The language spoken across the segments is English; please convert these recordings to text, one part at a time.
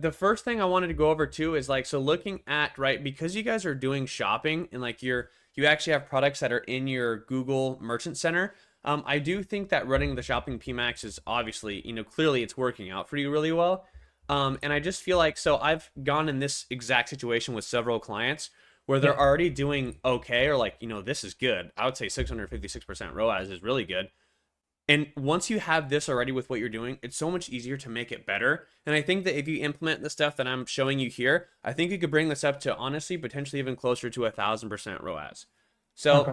the first thing I wanted to go over too is like, so looking at, right, because you guys are doing shopping and like you actually have products that are in your Google Merchant Center. I do think that running the shopping PMAX is obviously, clearly it's working out for you really well. And I just feel like, so I've gone in this exact situation with several clients where they're Yeah. already doing okay, or like, this is good. I would say 656% ROAS is really good. And once you have this already with what you're doing, it's so much easier to make it better. And I think that if you implement the stuff that I'm showing you here, I think you could bring this up to honestly, potentially even closer to 1,000% ROAS. So Okay.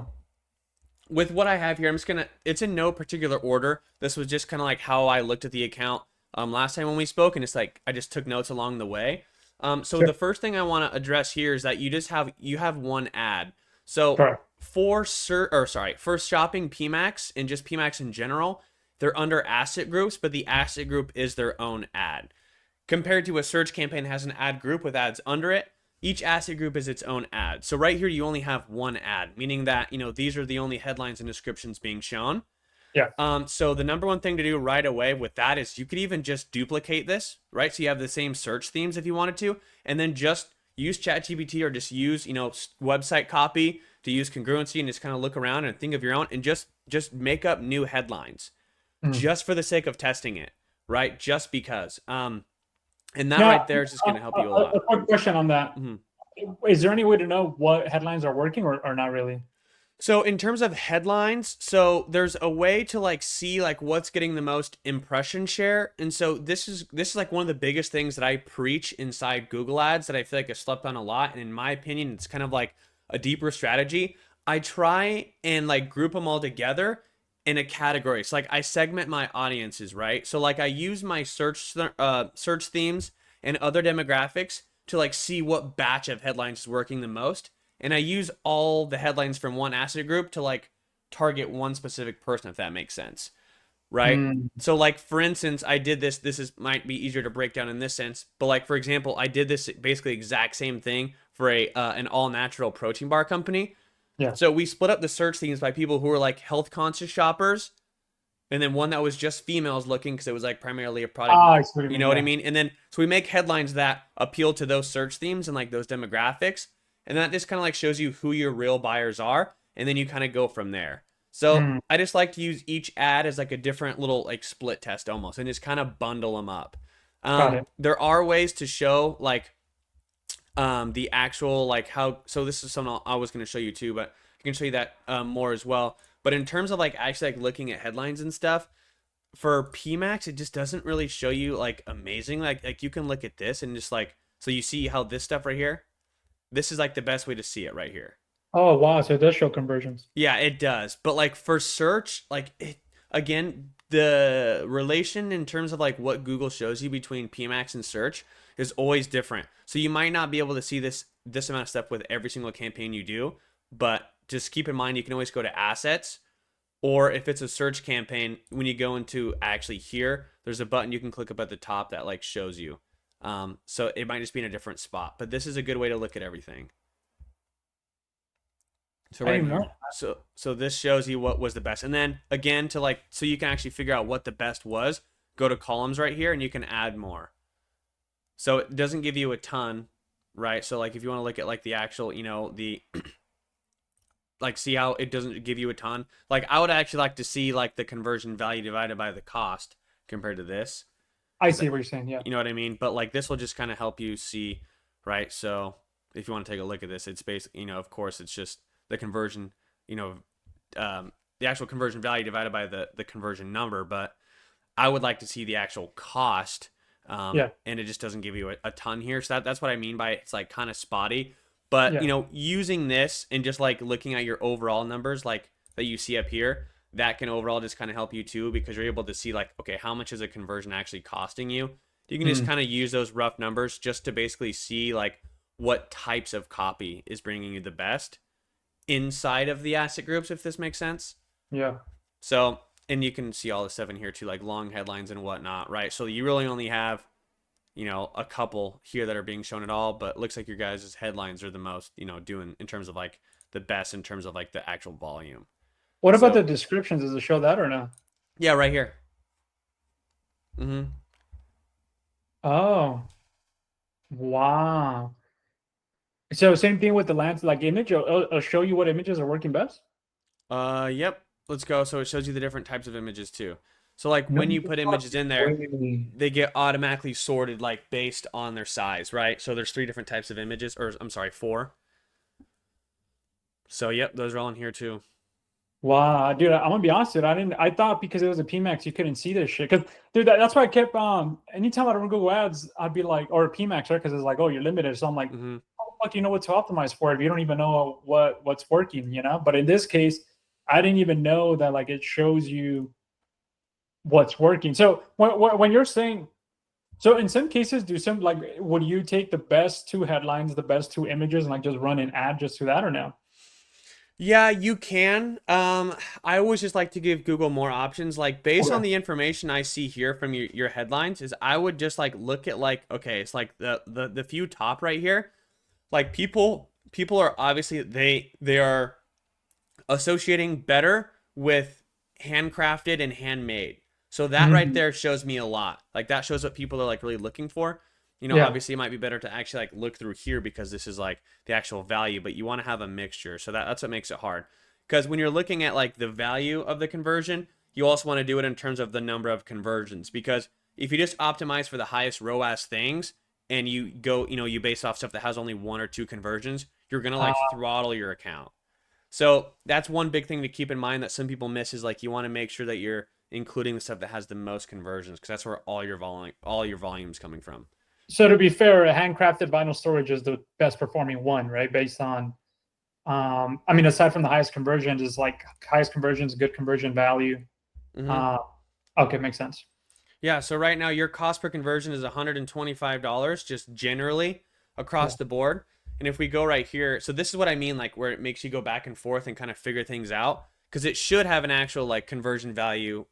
with what I have here, I'm just gonna, it's in no particular order. This was just kind of like how I looked at the account last time when we spoke, and it's like I just took notes along the way. So Sure. the first thing I want to address here is that you have one ad. So Correct. for shopping PMAX and just PMAX in general, they're under asset groups, but the asset group is their own ad. Compared to a search campaign that has an ad group with ads under it, each asset group is its own ad. So right here, you only have one ad, meaning that, these are the only headlines and descriptions being shown. Yeah. So the number one thing to do right away with that is you could even just duplicate this, right? So you have the same search themes if you wanted to, and then just use ChatGPT or just use, website copy to use congruency and just kind of look around and think of your own and just make up new headlines Mm. just for the sake of testing it, right? Just because. And that Now, right there is just going to help you a a lot. quick question on that. Mhm. Is there any way to know what headlines are working or not really? So in terms of headlines, so there's a way to like see like what's getting the most impression share. And so this is like one of the biggest things that I preach inside Google Ads that I feel like I slept on a lot. And in my opinion, it's kind of like a deeper strategy. I try and like group them all together in a category. So like I segment my audiences, right? So like I use my search themes and other demographics to like see what batch of headlines is working the most, and I use all the headlines from one asset group to like target one specific person, if that makes sense, right? Mm. So like for instance, I did this. This is might be easier to break down in this sense, but like for example, I did this basically exact same thing for a an all natural protein bar company. Yeah. So we split up the search themes by people who were like health conscious shoppers, and then one that was just females looking because it was like primarily a product. Ah, I see what you You mean. know what I Yeah. mean? And then so we make headlines that appeal to those search themes and like those demographics, and that just kind of like shows you who your real buyers are, and then you kind of go from there. So Mm. I just like to use each ad as like a different little like split test almost, and just kind of bundle them up. Got it. There are ways to show like the actual like how. So this is something I was going to show you too, but I can show you that more as well. But in terms of like actually like looking at headlines and stuff, for PMAX, it just doesn't really show you like amazing. Like you can look at this and just like, so you see how this stuff right here, this is like the best way to see it right here. Oh, wow. So it does show conversions. Yeah, it does. But like for search, like it, again, the relation in terms of like what Google shows you between PMAX and search is always different. So you might not be able to see this amount of stuff with every single campaign you do, but just keep in mind you can always go to assets, or if it's a search campaign, when you go into actually here, there's a button you can click up at the top that like shows you. So it might just be in a different spot, but this is a good way to look at everything. So I right didn't here. know. So this shows you what was the best. And then again to like so you can actually figure out what the best was, go to columns right here and you can add more. So it doesn't give you a ton, right? So like if you want to look at like the actual, the like see how it doesn't give you a ton. Like I would actually like to see like the conversion value divided by the cost compared to this. I Cuz see what you're saying. Yeah. you know what I mean? But like this will just kind of help you see, right? So if you want to take a look at this, it's basically, of course, it's just the conversion, you know, the actual conversion value divided by the conversion number. But I would like to see the actual cost, Yeah. and it just doesn't give you a ton here. So that's what I mean by it's like kind of spotty. But Yeah. using this and just like looking at your overall numbers, like that you see up here, that can overall just kind of help you too because you're able to see like, okay, how much is a conversion actually costing you? You can just Mm. kind of use those rough numbers just to basically see like what types of copy is bringing you the best inside of the asset groups, if this makes sense. Yeah. So, and you can see all the stuff in here too, like long headlines and whatnot, right? So you really only have, a couple here that are being shown at all, but it looks like your guys' headlines are the most, doing in terms of like the best in terms of like the actual volume. What about So, the descriptions? Does it show that or no? yeah, right here. Mm-hmm. Oh. Wow. So same thing with the lands like image. It'll show you what images are working best. Yep. Let's go. So it shows you the different types of images too. So like No when you put images in there, way. they get automatically sorted like based on their size, right? So there's three different types of images, or I'm sorry, four. So yep, those are all in here too. Wow, dude, I'm gonna be honest, dude. I thought because it was a PMAX, you couldn't see this shit. Because, dude, that's why I kept anytime I run Google Ads, I'd be like, or PMAX, right? Because it's like, oh, you're limited. So I'm like, Hmm. how the fuck do you know what to optimize for if you don't even know what's working, you know? But in this case, I didn't even know that like it shows you what's working. So when you're saying, so in some cases, do some like, would you take the best two headlines, the best two images, and like just run an ad just to that, or no? Yeah, you can. I always just like to give Google more options. Like based on Okay. the information I see here from your headlines, is I would just like look at like okay, it's like the few top right here. Like people are obviously they are associating better with handcrafted and handmade. So that right Mhm. there shows me a lot. Like that shows what people are like really looking for. Yeah. Obviously it might be better to actually like look through here because this is like the actual value, but you want to have a mixture. So that's what makes it hard. Because when you're looking at like the value of the conversion, you also want to do it in terms of the number of conversions. Because if you just optimize for the highest ROAS things and you go, you base off stuff that has only one or two conversions, you're gonna like throttle your account. So that's one big thing to keep in mind that some people miss is like you want to make sure that you're including the stuff that has the most conversions because that's where all your volume's coming from. So to be fair, handcrafted vinyl storage is the best performing one, right? Based on, I mean, aside from the highest conversions, is like highest conversions, good conversion value. Hmm. Uh, okay, makes sense. Yeah, so right now your cost per conversion is $125 just generally Yeah. across the board. And if we go right here, so this is what I mean, like where it makes you go back and forth and kind of figure things out because it should have an actual like conversion value,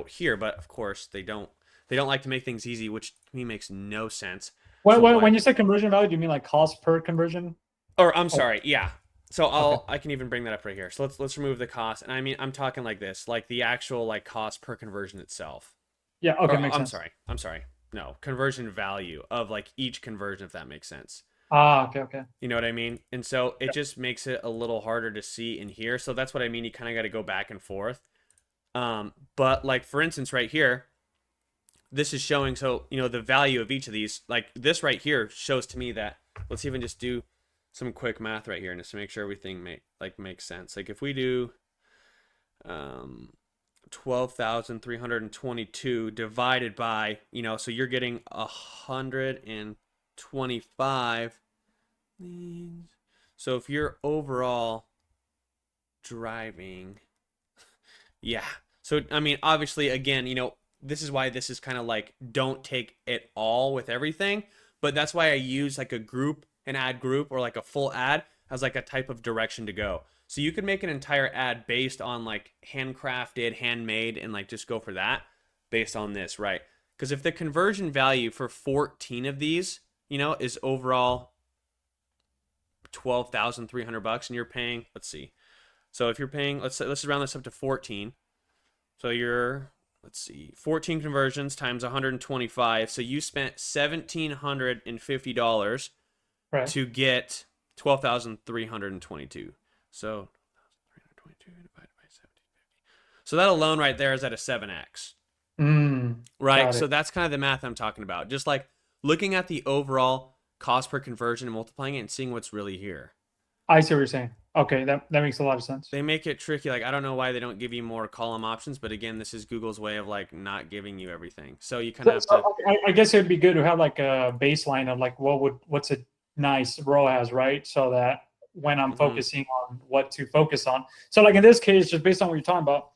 here, but of course they don't like to make things easy, which to me makes no sense. When, So when, why when you say conversion value, do you mean like cost per conversion? or I'm Oh, sorry, yeah. So okay. I can even bring that up right here. So let's remove the cost. And I mean I'm talking like this, like the actual like cost per conversion itself. Yeah. Okay, Or makes I'm sense. sorry. I'm sorry. No, conversion value of like each conversion if that makes sense. Okay, okay. You know what I mean? And so it Yeah. just makes it a little harder to see in here. So that's what I mean. You kind of got to go back and forth. But like for instance, right here, this is showing so the value of each of these. Like this right here shows to me that let's even just do some quick math right here, and just to make sure everything makes sense. Like if we do um 12,322 divided by, so you're getting 125. So if you're overall driving, yeah. So I mean, obviously, again, this is why this is kind of like don't take it all with everything, but that's why I use like a group, an ad group, or like a full ad as like a type of direction to go. So you could make an entire ad based on like handcrafted, handmade, and like just go for that based on this, right? Because if the conversion value for 14 of these, is overall 12,300 bucks, and you're paying, let's see. So if you're paying, let's round this up to 14. So you're, let's see, 14 conversions times 125. So you spent $1,750 Right. to get 12,322. So 322 divided by 1750. So that alone right there is at a 7x, right? Got So it. that's kind of the math I'm talking about. Just like looking at the overall cost per conversion and multiplying it and seeing what's really here. I see what you're saying. Okay, that makes a lot of sense. They make it tricky. Like I don't know why they don't give you more column options, but again, this is Google's way of like not giving you everything. So you kind of So, have so to. I guess it'd be good to have like a baseline of like what's a nice ROAS, right? So that when I'm Mhm. focusing on what to focus on. So like in this case, just based on what you're talking about,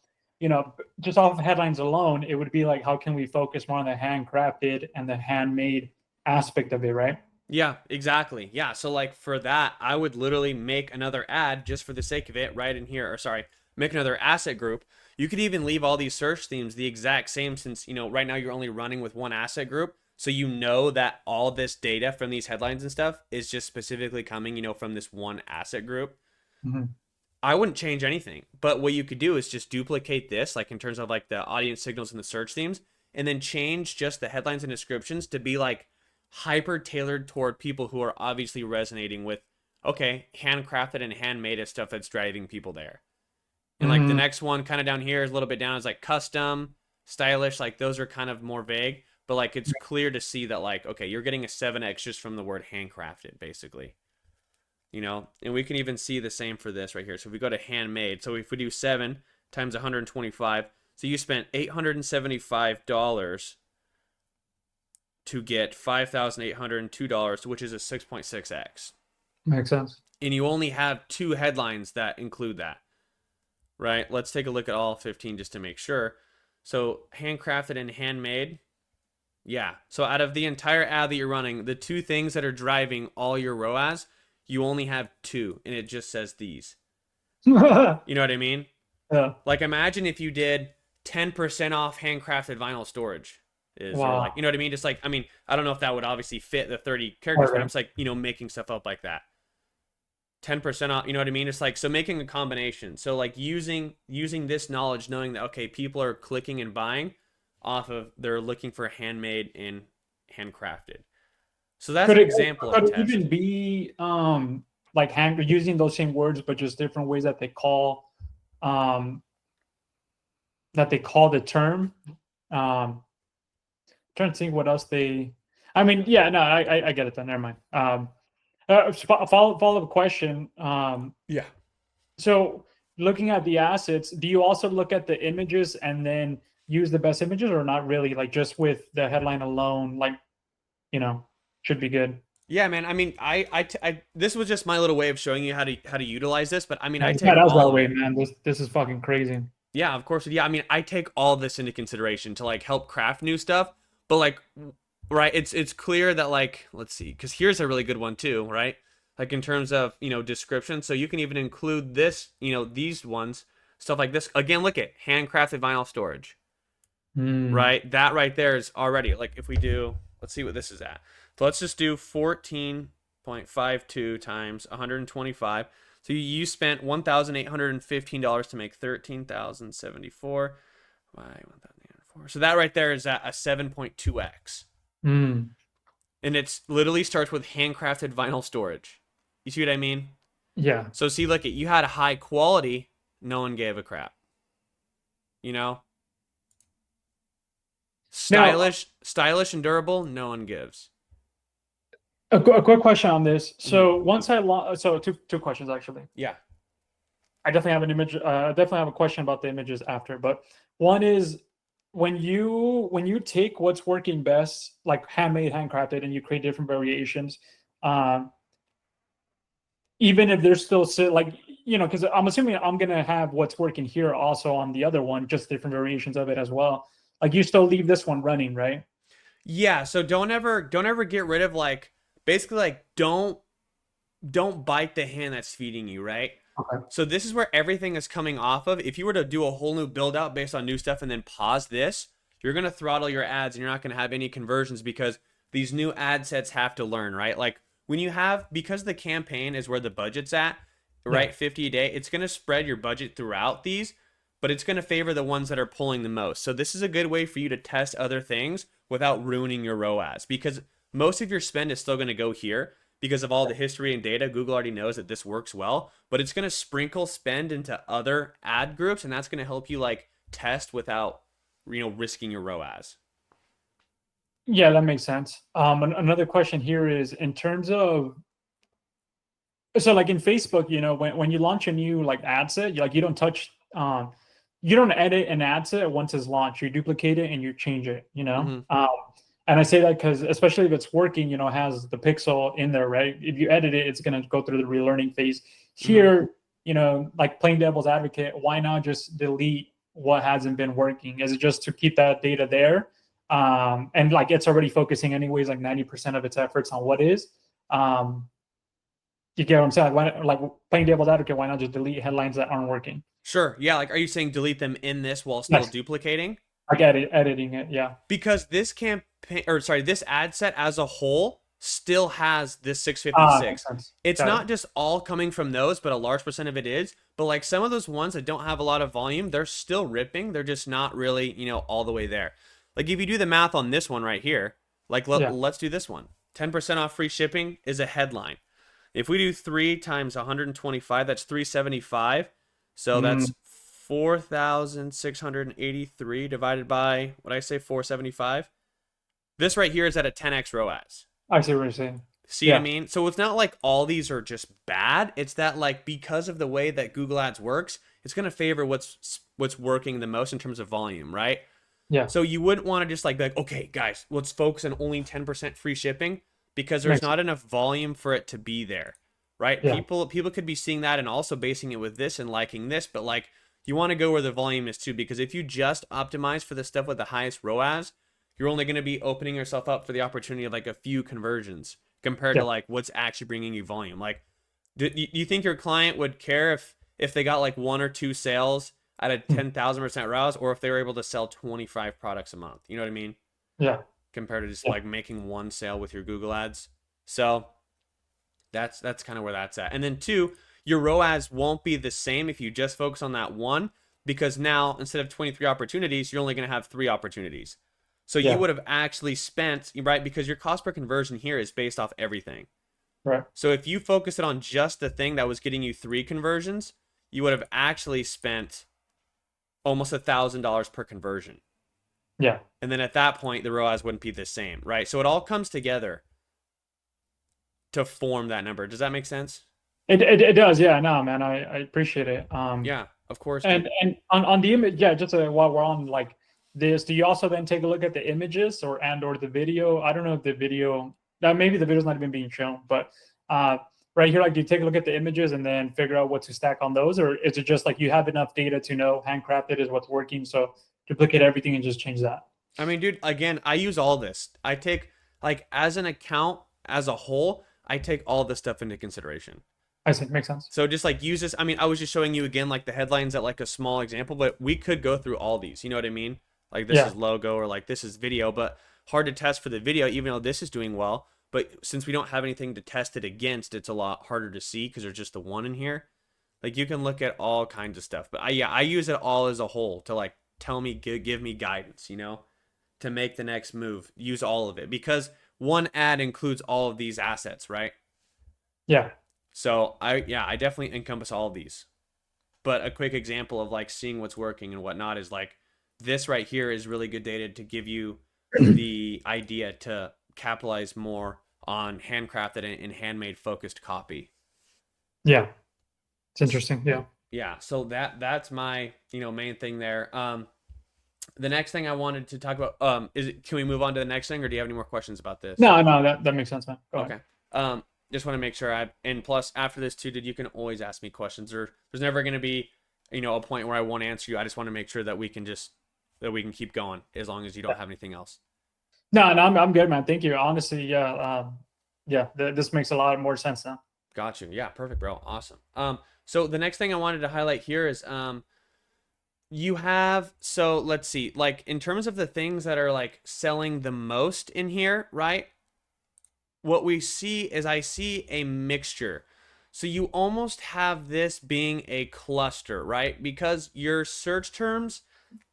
just off the headlines alone, it would be like how can we focus more on the handcrafted and the handmade aspect of it, right? Yeah, exactly. Yeah. So like for that, I would literally make another ad just for the sake of it right in here. Or sorry, make another asset group. You could even leave all these search themes the exact same since, right now you're only running with one asset group. So you know that all this data from these headlines and stuff is just specifically coming, from this one asset group. Mhm. I wouldn't change anything. But what you could do is just duplicate this, like in terms of like the audience signals and the search themes, and then change just the headlines and descriptions to be like hyper tailored toward people who are obviously resonating with, okay, handcrafted and handmade is stuff that's driving people there. And like the Mm, next one kind of down here is a little bit down is like custom, stylish, like those are kind of more vague, but like it's clear to see that like, okay, you're getting a 7x just from the word handcrafted, basically. You know, and we can even see the same for this right here. So if we go to handmade, so if we do 7 times 125, so you spent $875 to get $5,802, which is a 6.6x. makes sense. And you only have 2 headlines that include that, right? Let's take a look at all 15 just to make sure. So handcrafted and handmade. Yeah. So out of the entire ad that you're running, the 2 things that are driving all your ROAS, you only have 2, and it just says these. Yeah. You know what I mean? Like imagine if you did 10% off handcrafted vinyl storage is, or like, Wow. you know what I mean? Just like, I mean, I don't know if that would obviously fit the 30 characters, but I'm Right. just like, you know, making stuff up like that. 10% off, you know what I mean? It's like, so making a combination. So like using this knowledge, knowing that, okay, people are clicking and buying off of, they're looking for handmade and handcrafted. So that's Could an it example of a could it test. even be like hand using those same words but just different ways um that they call the term? Trying to think what else they. I mean, yeah, no, I get it then. Never mind. Follow up question. Yeah. So looking at the assets, do you also look at the images and then use the best images, or not really? Like just with the headline alone, like you know, should be good. Yeah, man. I mean, this was just my little way of showing you how to utilize this, but I mean, I Yeah, take that was all our of way, it. man. This is fucking crazy. Yeah, of course. Yeah, I mean, I take all this into consideration to like help craft new stuff, but like, right, it's clear that like, let's see, because here's a really good one too, right? Like in terms of, you know, description. So you can even include this, you know, these ones, stuff like this. Again, look at handcrafted vinyl storage, Hmm. right? That right there is already like if we do, let's see what this is at. So let's just do 14.52 times 125. So you spent $1,815 to make 13,074 by 1,804. So that right there is at a 7.2x. Hmm. And it's literally starts with handcrafted vinyl storage. You see what I mean? Yeah. So see, look at you had a high quality, no one gave a crap. You know? Now, Stylish and durable, no one gives. a quick question on this. Mhm. So so two questions actually. Yeah. I definitely have an image. Definitely have a question about the images after. But one is when you take what's working best, like handmade, handcrafted, and you create different variations. Um, Even if there's still like because I'm assuming I'm gonna have what's working here also on the other one, just different variations of it as well. Like you still leave this one running, right? Yeah, so don't ever get rid of like basically like don't bite the hand that's feeding you, right? Okay. So this is where everything is coming off of. If you were to do a whole new build out based on new stuff and then pause this, you're going to throttle your ads and you're not going to have any conversions because these new ad sets have to learn, right? Like when you have, because the campaign is where the budget's at, Yeah. right? 50 a day, it's going to spread your budget throughout these, but it's going to favor the ones that are pulling the most. So this is a good way for you to test other things without ruining your ROAS because most of your spend is still going to go here because of all the history and data. Google already knows that this works well, but it's going to sprinkle spend into other ad groups, and that's going to help you like test without, you know, risking your ROAS. Yeah, that makes sense. Another question here is in terms of so like in Facebook, when you launch a new like ad set, you don't touch you don't edit an ad set once it's launched. You duplicate it and you change it, Mm-hmm. and I say that because especially if it's working, has the pixel in there, right? If you edit it, it's gonna go through the relearning phase. Mm-hmm. Here, like playing devil's advocate, why not just delete what hasn't been working? Is it just to keep that data there? And like it's already focusing anyways, like 90% of its efforts on what is. Um, you get what I'm saying? Like playing devil's advocate, why not just delete headlines that aren't working? Sure. Yeah. Like, are you saying delete them in this while still Yes, duplicating? I get it. Editing it, yeah. Because this campaign, or sorry, this ad set as a whole still has this Makes 656. sense. It's Got it. not just all coming from those, but a large percent of it is. But like some of those ones that don't have a lot of volume, they're still ripping. They're just not really, all the way there. Like if you do the math on this one right here, like Yeah. let's do this one. 10% off free shipping is a headline. If we do 3 times 125, that's 375. So Mm, that's 4,683 divided by, what I say, 475. This right here is at a 10x ROAS. I see what you're saying. See what I Yeah, mean? So it's not like all these are just bad. It's that like because of the way that Google Ads works, it's going to favor what's working the most in terms of volume, right? yeah, So you wouldn't want to just like be like, okay, guys, let's focus on only 10% free shipping because there's makes sense. not enough volume for it to be there, right? Yeah, People could be seeing that and also basing it with this and liking this, but like you want to go where the volume is too, because if you just optimize for the stuff with the highest ROAS, you're only going to be opening yourself up for the opportunity of like a few conversions compared to yeah. like what's actually bringing you volume. Like, do you think your client would care if they got like one or two sales at a Hmm. 10,000% ROAS, or if they were able to sell 25 products a month? You know what I mean? Yeah, Compared to just yeah, like making one sale with your Google ads. So that's kind of where that's at. And then two, your ROAS won't be the same if you just focus on that one, because now instead of 23 opportunities, you're only going to have 3 opportunities. So you yeah. would have actually spent, right? Because your cost per conversion here is based off everything. Right. So if you focus it on just the thing that was getting you 3 conversions, you would have actually spent almost $1,000 per conversion. Yeah. And then at that point, the ROAS wouldn't be the same, right? So it all comes together to form that number. Does that make sense? It does. Yeah. No, man. I appreciate it. Yeah, of course, And dude. on the image, yeah. Just while we're on like this, do you also then take a look at the images or the video? I don't know if the video. Now maybe the video's not even being shown, but uh, right here, like, do you take a look at the images and then figure out what to stack on those, or is it just like you have enough data to know handcrafted is what's working, so duplicate everything and just change that? I mean, dude, again, I use all this. I take, like, as an account as a whole, I take all this stuff into consideration. I see. Makes sense. So just like use this. I mean, I was just showing you again, like the headlines at like a small example, but we could go through all these. You know what I mean? Like this Yeah. is logo or like this is video, but hard to test for the video, even though this is doing well. But since we don't have anything to test it against, it's a lot harder to see because there's just the one in here. Like you can look at all kinds of stuff, but I use it all as a whole to like tell me, give me guidance, to make the next move. Use all of it because one ad includes all of these assets, right? Yeah. So I definitely encompass all of these. But a quick example of like seeing what's working and whatnot is like this right here is really good data to give you the idea to capitalize more on handcrafted and handmade focused copy. Yeah. It's interesting. Yeah. Yeah, so that's my main thing there. The next thing I wanted to talk about can we move on to the next thing, or do you have any more questions about this? No, no, that makes sense, man. Go ahead. Okay. Just want to make sure and plus after this too, dude, you can always ask me questions. There's never going to be, a point where I won't answer you. I just want to make sure that we can keep going as long as you don't have anything else. No, no, I'm good, man. Thank you. Honestly, yeah, yeah, this makes a lot more sense now. Got you. Yeah, perfect, bro. Awesome. So the next thing I wanted to highlight here is you have, so let's see, like in terms of the things that are like selling the most in here, right? What we see is I see a mixture. So you almost have this being a cluster, right? Because your search terms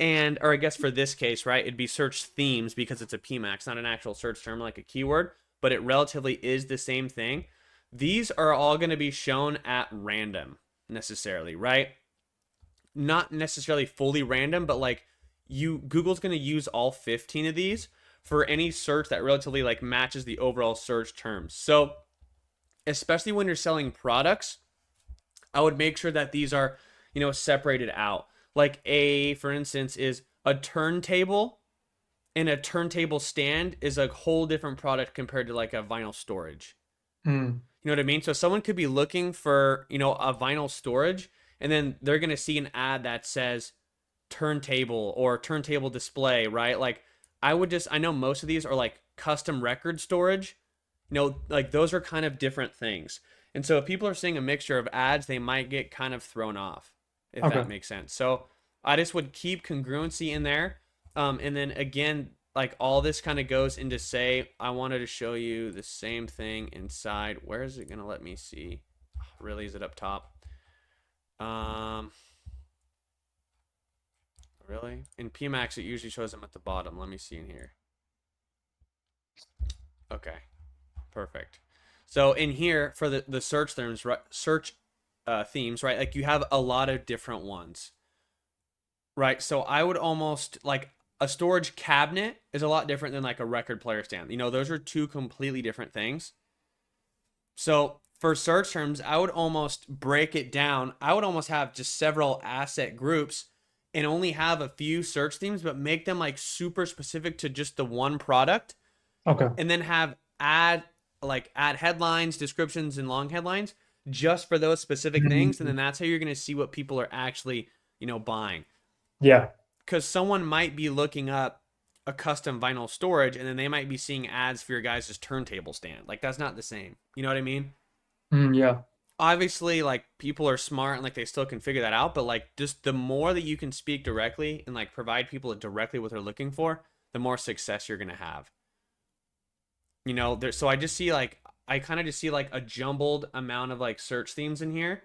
or I guess for this case, right, it'd be search themes because it's a PMAX, not an actual search term like a keyword, but it relatively is the same thing. These are all going to be shown at random necessarily, right? Not necessarily fully random, but like Google's going to use all 15 of these for any search that relatively like matches the overall search terms. So, especially when you're selling products, I would make sure that these are, separated out. Like for instance, is a turntable, and a turntable stand is a whole different product compared to like a vinyl storage. Mm, You know what I mean? So someone could be looking for, a vinyl storage, and then they're going to see an ad that says turntable or turntable display, right? Like I know most of these are like custom record storage. Like those are kind of different things. And so if people are seeing a mixture of ads, they might get kind of thrown off, if okay. that makes sense. So I just would keep congruency in there. And then again, like all this kind of goes into say, I wanted to show you the same thing inside. Where is it going to let me see? Really, is it up top? Really? In PMAX, it usually shows them at the bottom. Let me see in here. Okay. Perfect. So in here for the search terms, right, search themes, right? Like you have a lot of different ones, right? So I would almost like a storage cabinet is a lot different than like a record player stand. You know, those are two completely different things. So for search terms, I would almost break it down. I would almost have just several asset groups and only have a few search themes, but make them like super specific to just the one product, Okay. and then have add headlines, descriptions, and long headlines just for those specific things. And Mhm. then that's how you're going to see what people are actually, buying. Yeah. Because someone might be looking up a custom vinyl storage and then they might be seeing ads for your guys' turntable stand. Like that's not the same. You know what I mean? Yeah. Obviously, like people are smart and like they still can figure that out, but like just the more that you can speak directly and like provide people directly what they're looking for, the more success you're going to have. So I just see like I kind of just see like a jumbled amount of like search themes in here,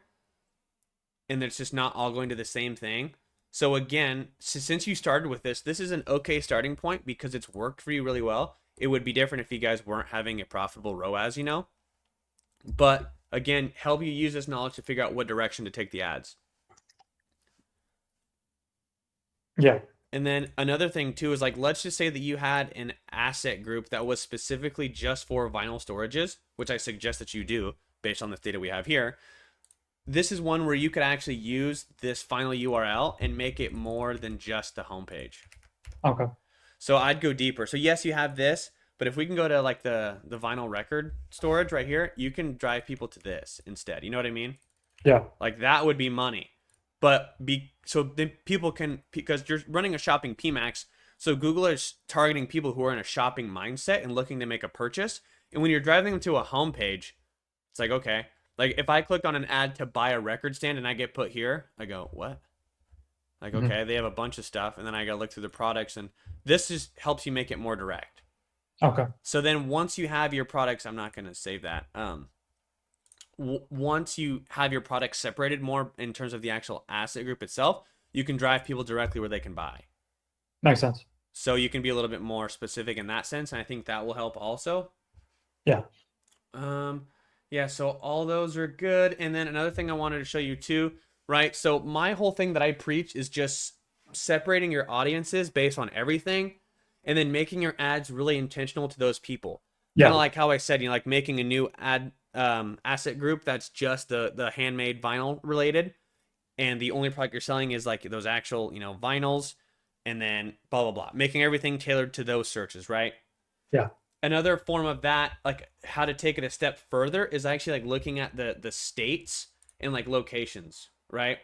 and it's just not all going to the same thing. So again, since you started with this is an okay starting point because it's worked for you really well. It would be different if you guys weren't having a profitable ROAS. But again, help you use this knowledge to figure out what direction to take the ads. Yeah. And then another thing too is like let's just say that you had an asset group that was specifically just for vinyl storages, which I suggest that you do based on the data we have here. This is one where you could actually use this final URL and make it more than just the homepage. Okay. So I'd go deeper. So yes, you have this, but if we can go to like the vinyl record storage right here, you can drive people to this instead. You know what I mean? Yeah. Like that would be money. But so then people can, because you're running a shopping PMAX, so Google is targeting people who are in a shopping mindset and looking to make a purchase. And when you're driving them to a homepage, it's like, okay, like if I clicked on an ad to buy a record stand and I get put here, I go, what? Like, Mhm. okay, they have a bunch of stuff, and then I gotta look through the products, and this just helps you make it more direct. Okay. So then once you have your products, I'm not gonna save that. Once you have your products separated more in terms of the actual asset group itself, you can drive people directly where they can buy. Makes sense. So you can be a little bit more specific in that sense, and I think that will help also. Yeah. Um, yeah, so all those are good. And then another thing I wanted to show you too, right? So my whole thing that I preach is just separating your audiences based on everything and then making your ads really intentional to those people. Kind of Yeah. like how I said, like making a new ad asset group that's just the handmade vinyl related, and the only product you're selling is like those actual, vinyls, and then blah blah blah. Making everything tailored to those searches, right? Yeah. Another form of that, like how to take it a step further, is actually like looking at the states and like locations, right?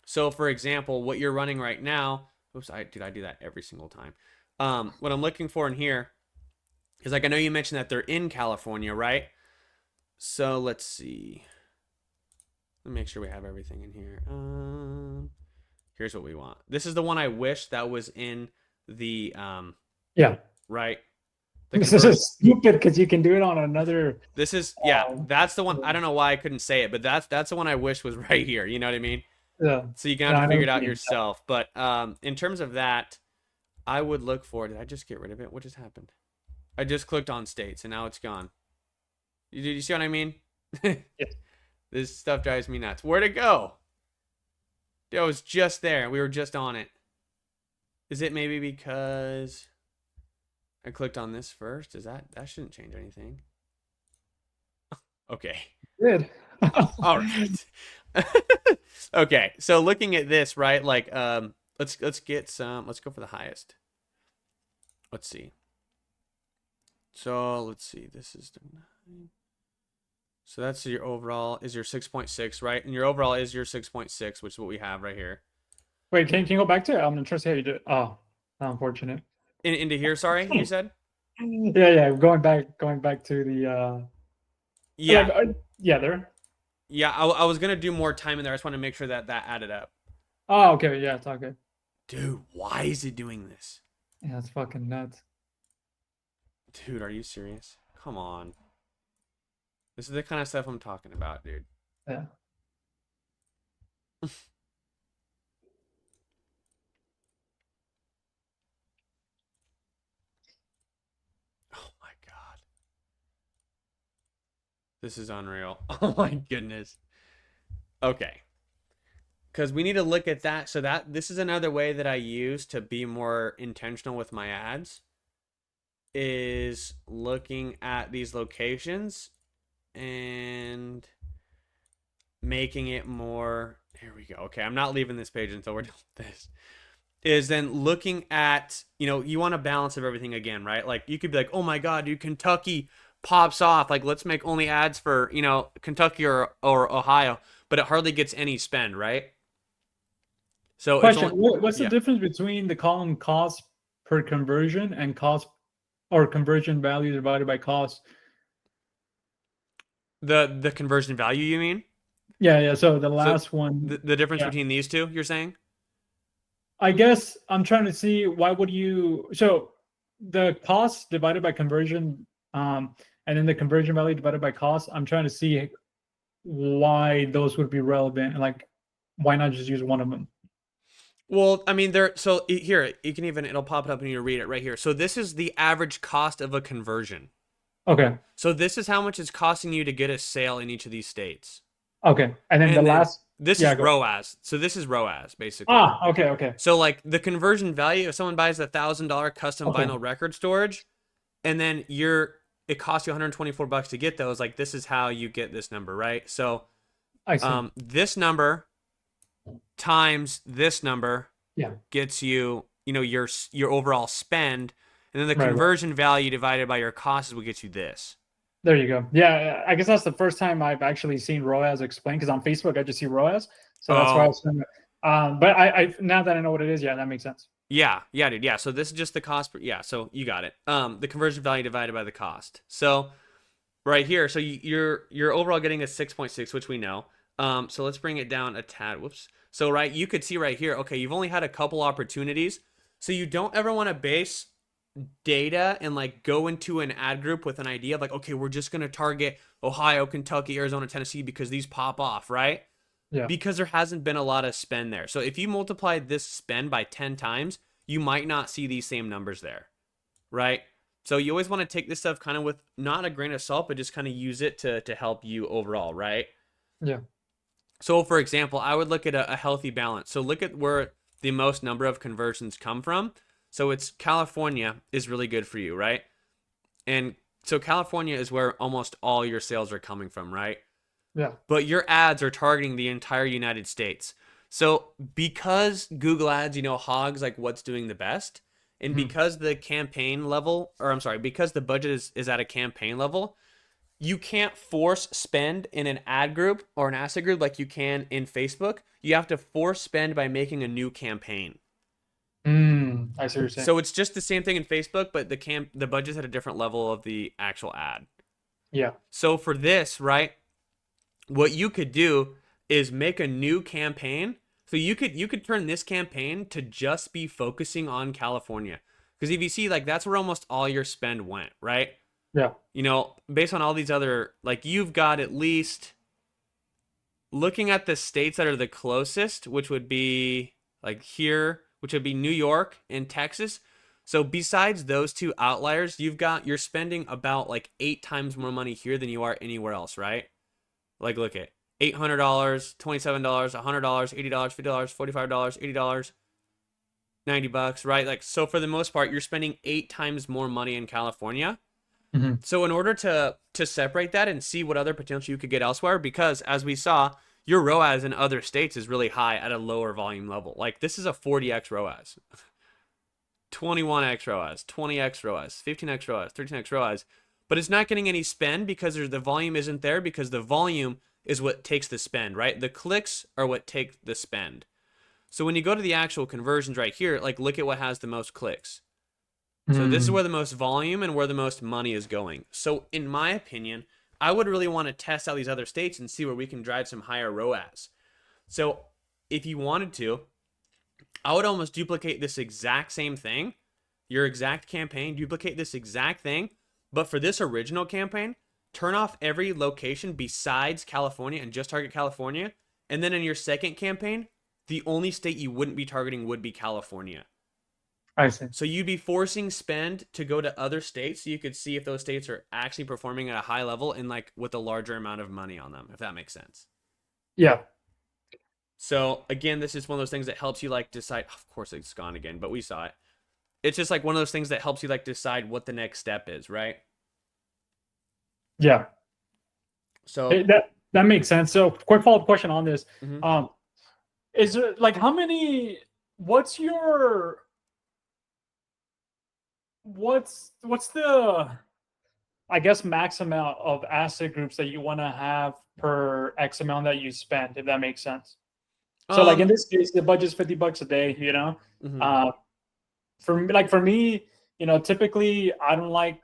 So for example, what you're running right now, oops, I do that every single time. What I'm looking for in here is like I know you mentioned that they're in California, right? So let's see. Let me make sure we have everything in here. Here's what we want. This is the one I wish that was in the Yeah. right, the This convert. is stupid because you can do it on another. This is, yeah, Um, that's the one. I don't know why I couldn't say it, but that's the one I wish was right here. You know what I mean? yeah. So you can have Yeah. to I know figure it what you out mean. yourself. But in terms of that, I would look for. Did I just get rid of it? What just happened? I just clicked on states and now it's gone. Did you see what I mean? Yeah. This stuff drives me nuts. Where'd it go? It was just there. We were just on it. Is it maybe because I clicked on this first? Is that shouldn't change anything? Okay. Good. All right. Okay. So looking at this, right? Like let's get some, let's go for the highest. Let's see. So let's see. This is the 9. So that's your overall is your 6.6, right? And your overall is your 6.6, which is what we have right here. Wait, can you go back to it? I'm interested how you do it. Oh, how unfortunate. Into here, sorry, you said? Yeah, yeah. Going back to the like Yeah. yeah, there. Yeah, I was going to do more time in there. I just want to make sure that that added up. Oh, okay, yeah, it's all good. Dude, why is it doing this? Yeah, it's fucking nuts. Dude, are you serious? Come on. This is the kind of stuff I'm talking about, dude. Yeah. Oh my god. This is unreal. Oh my goodness. Okay. Because we need to look at that. So that this is another way that I use to be more intentional with my ads is looking at these locations and making it more. Here we go. Okay, I'm not leaving this page until we're done with this. Is then looking at, you want a balance of everything again, right? Like you could be like, oh my God, dude, Kentucky pops off. Like let's make only ads for, Kentucky or Ohio, but it hardly gets any spend, right? So it's Question: only, What's the yeah, difference between the column cost per conversion and cost or conversion value divided by cost? the conversion value, you mean? Yeah, yeah. So the So last one, the difference yeah. between these two, you're saying? I guess I'm trying to see why would you so the cost divided by conversion, and then the conversion value divided by cost. I'm trying to see why those would be relevant and like why not just use one of them? Well, I mean, here you can even it'll pop it up and you read it right here. So this is the average cost of a conversion. Okay. So this is how much it's costing you to get a sale in each of these states. Okay. And then the And then last, this yeah, is go. ROAS. So this is ROAS basically. Okay, okay. So like the conversion value, if someone buys $1,000 custom Okay. vinyl record storage, and then it costs you 124 bucks to get those, like this is how you get this number, right? So I see. this number times this number Yeah. gets you, your overall spend, and then the Right, right. conversion value divided by your cost is what gets you this. There you go. Yeah, I guess that's the first time I've actually seen ROAS explained because on Facebook I just see ROAS, so that's why I Oh, was trying to. But I now that I know what it is, yeah, that makes sense. yeah, dude. Yeah, so this is just the cost yeah, so you got it. The conversion value divided by the cost. So right here, so you're overall getting a 6.6, which we know. So let's bring it down a tad. Whoops. So right, you could see right here, okay, you've only had a couple opportunities. So you don't ever want to base data and like go into an ad group with an idea of like, okay, we're just going to target Ohio, Kentucky, Arizona, Tennessee because these pop off, right? Yeah. Because there hasn't been a lot of spend there. So if you multiply this spend by 10 times, you might not see these same numbers there, right? So you always want to take this stuff kind of with not a grain of salt, but just kind of use it to help you overall, right? Yeah. So for example, I would look at a healthy balance. So look at where the most number of conversions come from. So it's California is really good for you, right? And so California is where almost all your sales are coming from, right? Yeah. But your ads are targeting the entire United States. So because Google Ads, hogs like what's doing the best, and Mhm. because the campaign level, or I'm sorry, because the budget is at a campaign level, you can't force spend in an ad group or an asset group like you can in Facebook. You have to force spend by making a new campaign. I see what you're saying. So it's just the same thing in Facebook, but the budget's at a different level of the actual ad. Yeah. So for this, right, what you could do is make a new campaign. So you could turn this campaign to just be focusing on California. Because if you see, like that's where almost all your spend went, right? Yeah. Based on all these other, like you've got at least looking at the states that are the closest, which would be like here, which would be New York and Texas. So besides those two outliers, you're spending about like 8 times more money here than you are anywhere else, right? Like look at $800, $27, $100, $80, $50, $45, $80, $90, right? Like so for the most part, you're spending 8 times more money in California. Hmm. So in order to separate that and see what other potential you could get elsewhere, because as we saw, your ROAS in other states is really high at a lower volume level. Like this is a 40x ROAS, 21x ROAS, 20x ROAS, 15x ROAS, 13x ROAS, but it's not getting any spend because the volume isn't there because the volume is what takes the spend, right? The clicks are what take the spend. So when you go to the actual conversions right here, like look at what has the most clicks. So this is Mm. where the most volume and where the most money is going. So in my opinion, I would really want to test out these other states and see where we can drive some higher ROAS. So if you wanted to, I would almost duplicate this exact same thing, your exact campaign, duplicate this exact thing, but for this original campaign, turn off every location besides California and just target California. And then in your second campaign, the only state you wouldn't be targeting would be California. I see. So you'd be forcing spend to go to other states so you could see if those states are actually performing at a high level and like with a larger amount of money on them, if that makes sense. Yeah. So again, this is one of those things that helps you like decide. Of course, it's gone again, but we saw it. It's just like one of those things that helps you like decide what the next step is, right? Yeah. So, That makes sense. So, quick follow up question on this: mhm. um, is there like how many? What's your what's the I guess max amount of asset groups that you want to have per X amount that you spend, if that makes sense. So, like in um, this case, the budget's $50 a day. mhm. Uh, for me, typically I don't like.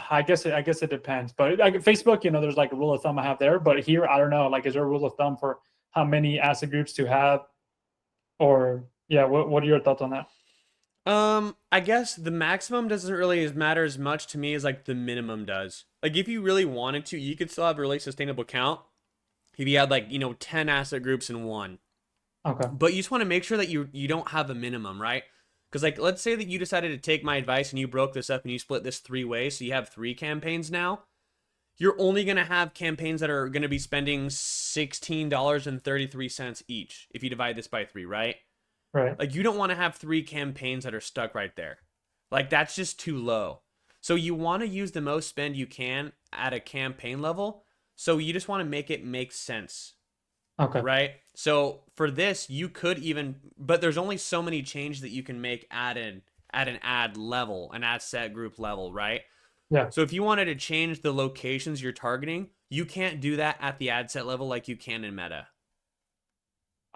I guess it depends, but like Facebook, there's like a rule of thumb I have there. But here, I don't know. Like, is there a rule of thumb for how many asset groups to have, or yeah? What are your thoughts on that? I guess the maximum doesn't really matter as much to me as like the minimum does. Like if you really wanted to, you could still have a really sustainable count if you had like, 10 asset groups in one. Okay. But you just want to make sure that you don't have a minimum, right? Because like let's say that you decided to take my advice and you broke this up and you split this three ways, so you have three campaigns now. You're only gonna have campaigns that are gonna be spending $16.33 each if you divide this by three, right? Right. Like you don't want to have three campaigns that are stuck right there. Like that's just too low. So you want to use the most spend you can at a campaign level. So you just want to make it make sense, Okay. right? So for this, you could even, but there's only so many changes that you can make at an ad level, an ad set group level, right? Yeah. So if you wanted to change the locations you're targeting, you can't do that at the ad set level like you can in Meta.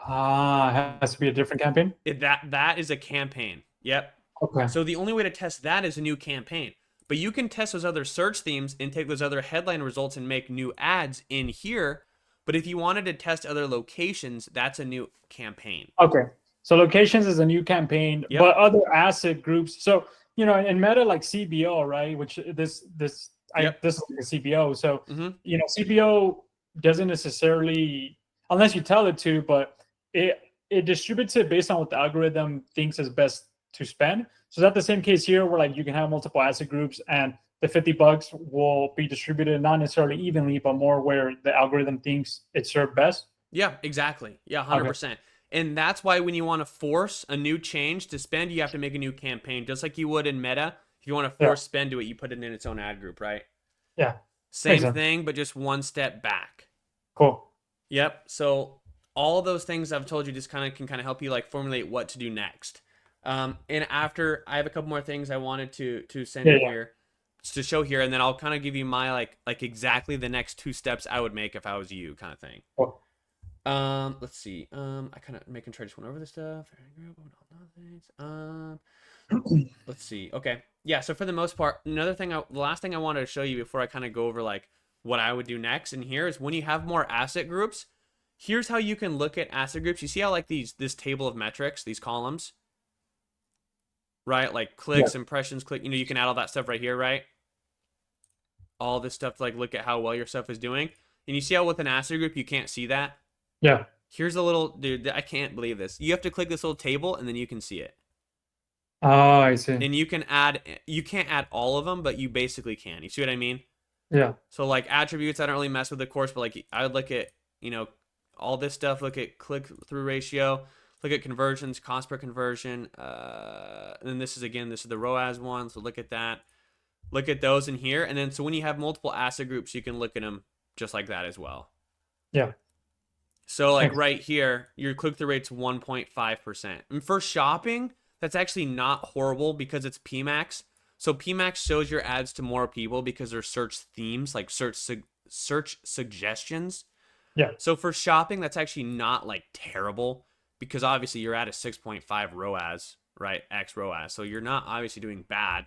It has to be a different campaign. That is a campaign. Yep. Okay. So the only way to test that is a new campaign. But you can test those other search themes and take those other headline results and make new ads in here. But if you wanted to test other locations, that's a new campaign. Okay. So locations is a new campaign, Yep. but other asset groups. So in Meta, like CBO, right? Which Yep. this is like a CBO. So Mm-hmm. CBO doesn't necessarily, unless you tell it to, but it distributes it based on what the algorithm thinks is best to spend. So is that the same case here, where like you can have multiple asset groups and the $50 will be distributed not necessarily evenly, but more where the algorithm thinks it served best? Yeah, exactly. Yeah, Okay. 100%. And that's why when you want to force a new change to spend, you have to make a new campaign, just like you would in Meta. If you want to Yeah. force spend to it, you put it in its own ad group, right? Yeah. Makes Same sense. thing, but just one step back. Cool. Yep. So all those things I've told you just can kind of help you like formulate what to do next. And after I have a couple more things I wanted to send Yeah. in Yeah. here to show here, and then I'll kind of give you my like exactly the next two steps I would make if I was you, kind of thing. Cool. Let's see. I kind of making sure I just went over the stuff. Let's see. Okay. Yeah. So for the most part, the last thing I wanted to show you before I kind of go over like what I would do next, and here is when you have more asset groups. Here's how you can look at asset groups. You see how like this table of metrics, these columns, right? Like Yeah. clicks, impressions, you can add all that stuff right here, right? All this stuff to like look at how well your stuff is doing. And you see how with an asset group you can't see that? Yeah. Here's a little dude, I can't believe this. You have to click this little table and then you can see it. Oh, I see. And you can't add all of them, but you basically can. You see what I mean? Yeah. So like attributes, I don't really mess with the course, but like I would look at, all this stuff, look at click through ratio, look at conversions, cost per conversion. And then this is the ROAS one. So look at that. Look at those in here. And then so when you have multiple asset groups, you can look at them just like that as well. Yeah. So like Thanks. right here, your click-through rate's 1.5%. And for shopping, that's actually not horrible because it's PMAX. So PMAX shows your ads to more people because they're search themes, like search suggestions. Yeah. So for shopping, that's actually not like terrible because obviously you're at a 6.5 ROAS, right? X ROAS. So you're not obviously doing bad.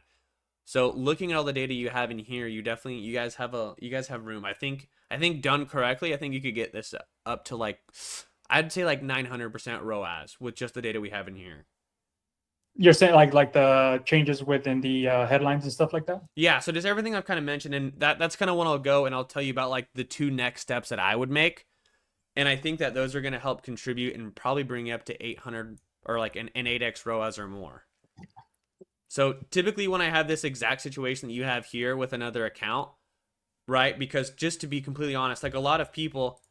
So looking at all the data you have in here, you guys have room. I think done correctly, I think you could get this up to like I'd say like 900% ROAS with just the data we have in here. You're saying like the changes within the headlines and stuff like that? Yeah, so just everything I've kind of mentioned, and that's kind of when I'll go and I'll tell you about like the two next steps that I would make. And I think that those are going to help contribute and probably bring you up to 800 or like an 8x ROAS or more. So typically when I have this exact situation that you have here with another account, right? Because just to be completely honest, like a lot of people,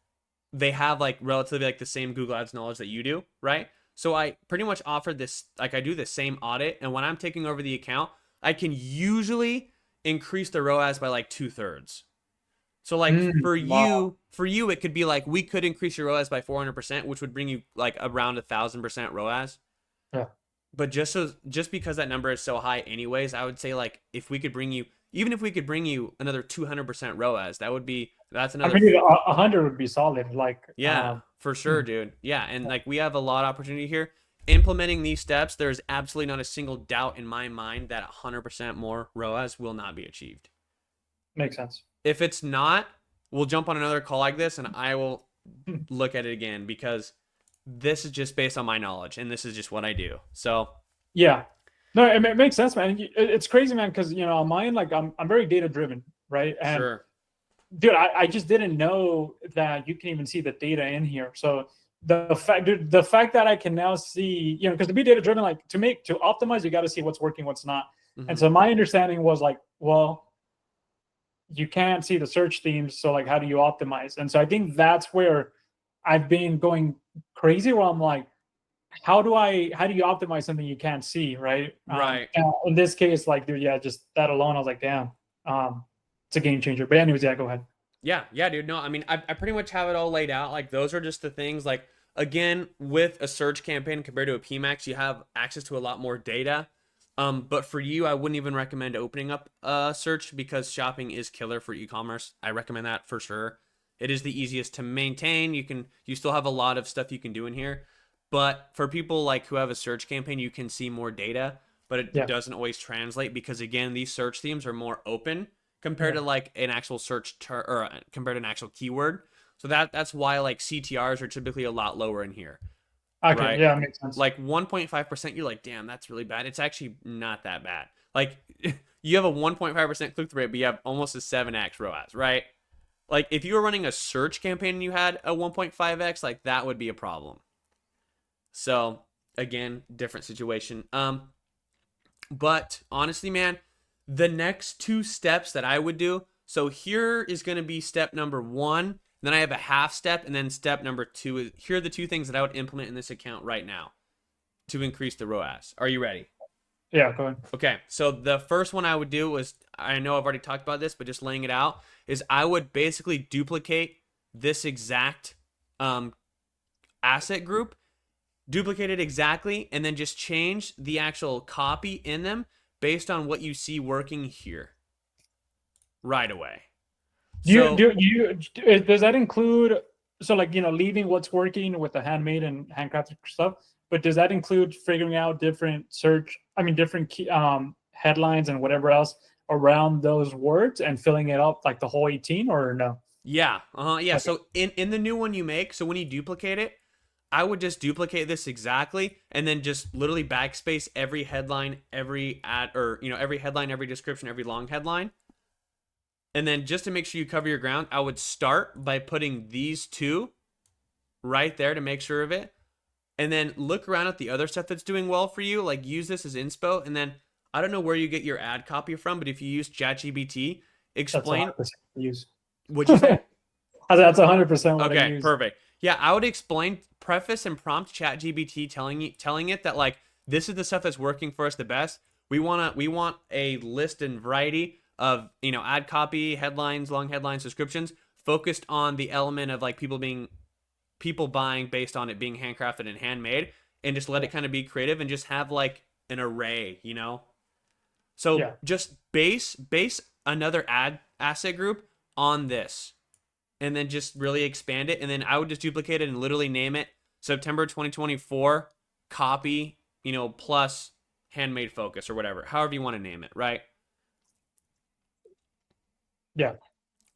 they have like relatively like the same Google Ads knowledge that you do, right? So I pretty much offered this, like I do the same audit, and when I'm taking over the account, I can usually increase the ROAS by like 2/3. So like Mm, wow. for you, it could be like we could increase your ROAS by 400%, which would bring you like around 1,000% ROAS. Yeah. But just because that number is so high, anyways, I would say like if we could bring you, even if we could bring you another 200% ROAS, that's I another. mean, 100 would be solid. Like, Yeah, for sure, mhm. dude. Yeah, and like we have a lot of opportunity here. Implementing these steps, there's absolutely not a single doubt in my mind that 100% more ROAS will not be achieved. Makes sense. If it's not, we'll jump on another call like this and I will Hmm. look at it again because this is just based on my knowledge and this is just what I do. So, Yeah. No, it makes sense, man. It's crazy, man, because on mine, like I'm very data driven, right? And sure. dude, I just didn't know that you can even see the data in here. So the fact that I can now see, because to be data driven, like to optimize, you got to see what's working, what's not. And Mhm. so my understanding was like, well, you can't see the search themes, so like, how do you optimize? And so I think that's where I've been going crazy, where I'm like, how do you optimize something you can't see, right? Right. In this case, like, dude, yeah, just that alone, I was like, damn, it's a game changer. But anyways, yeah, go ahead. Yeah, yeah, dude. No, I mean, I pretty much have it all laid out. Like, those are just the things. Like, again, with a search campaign compared to a PMAX, you have access to a lot more data. But for you, I wouldn't even recommend opening up a search because shopping is killer for e-commerce. I recommend that for sure. It is the easiest to maintain. You still have a lot of stuff you can do in here. But for people like who have a search campaign, you can see more data, but it Yeah, doesn't always translate because again, these search themes are more open compared yeah. to like an actual or compared to an actual keyword. So that's why like CTRs are typically a lot lower in here, Okay, right? yeah, makes sense. Like 1.5%, you're like, damn, that's really bad. It's actually not that bad. Like you have a 1.5% click through rate, but you have almost a 7x ROAS, right? Like if you were running a search campaign and you had a 1.5x, like that would be a problem. So again, different situation. But honestly, man, the next two steps that I would do. So here is going to be step number one. Then I have a half step, and then step number two is here are the two things that I would implement in this account right now to increase the ROAS. Are you ready? Yeah, go ahead. Okay, so the first one I would do was I know I've already talked about this, but just laying it out is I would basically duplicate this exact um, asset group, duplicate it exactly, and then just change the actual copy in them based on what you see working here right away. Do you So do you does that include, so like, leaving what's working with the handmade and handcrafted stuff, but does that include figuring out different headlines and whatever else around those words and filling it up like the whole 18, or no? yeah, yeah. Okay. So in the new one you make, so when you duplicate it, I would just duplicate this exactly, and then just literally backspace every headline, every ad, or every headline, every description, every long headline. And then just to make sure you cover your ground, I would start by putting these two right there to make sure of it. And then look around at the other stuff that's doing well for you. Like use this as inspo. And then I don't know where you get your ad copy from, but if you use ChatGPT, That's explain 100% what I use. what'd you say? That's 100% what I Okay, use. perfect. Yeah, I would explain, preface and prompt ChatGPT telling it that like this is the stuff that's working for us the best. We want a list and variety of ad copy, headlines, long headlines, descriptions focused on the element of like people buying based on it being handcrafted and handmade, and just let Yeah. it kind of be creative and just have like an array. So Yeah. just base another ad asset group on this and then just really expand it. And then I would just duplicate it and literally name it September 2024 copy, plus handmade focus or whatever, however you want to name it, right? Yeah.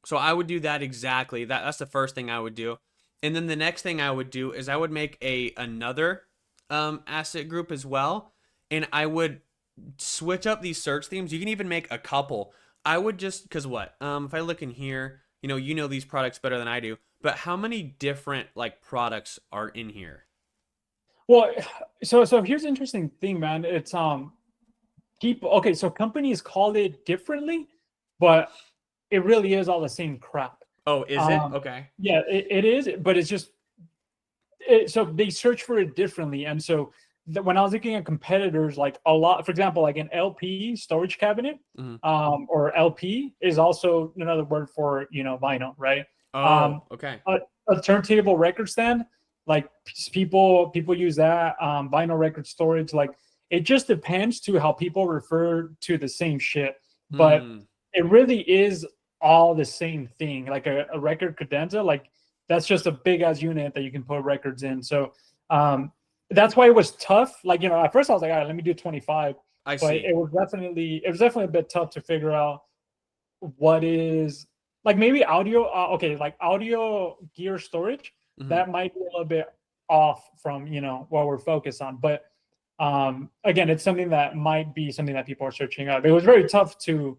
So I would do that exactly. That's the first thing I would do. And then the next thing I would do is I would make another asset group as well. And I would switch up these search themes. You can even make a couple. I would just because what? If I look in here, you know these products better than I do. But how many different like products are in here? Well, so here's the interesting thing, man. It's people, okay, so companies call it differently, but it really is all the same crap. Oh, is it? Um, Okay. yeah, it is, but it's just so they search for it differently. And so when I was looking at competitors, like a lot, for example, like an LP storage cabinet, Hmm. or LP is also another word for, vinyl, right? Oh, Um, okay. a turntable record stand, like people use that. Vinyl record storage, like it just depends to how people refer to the same shit, but Mm. it really is all the same thing. Like a record cadenza, like that's just a big ass unit that you can put records in. So that's why it was tough. Like, at first I was like, all right, let me do 25, I but see. it was definitely a bit tough to figure out what is, like, maybe audio. Okay, like audio gear storage, Hmm. that might be a little bit off from what we're focused on. But again, it's something that might be something that people are searching up. It was very tough to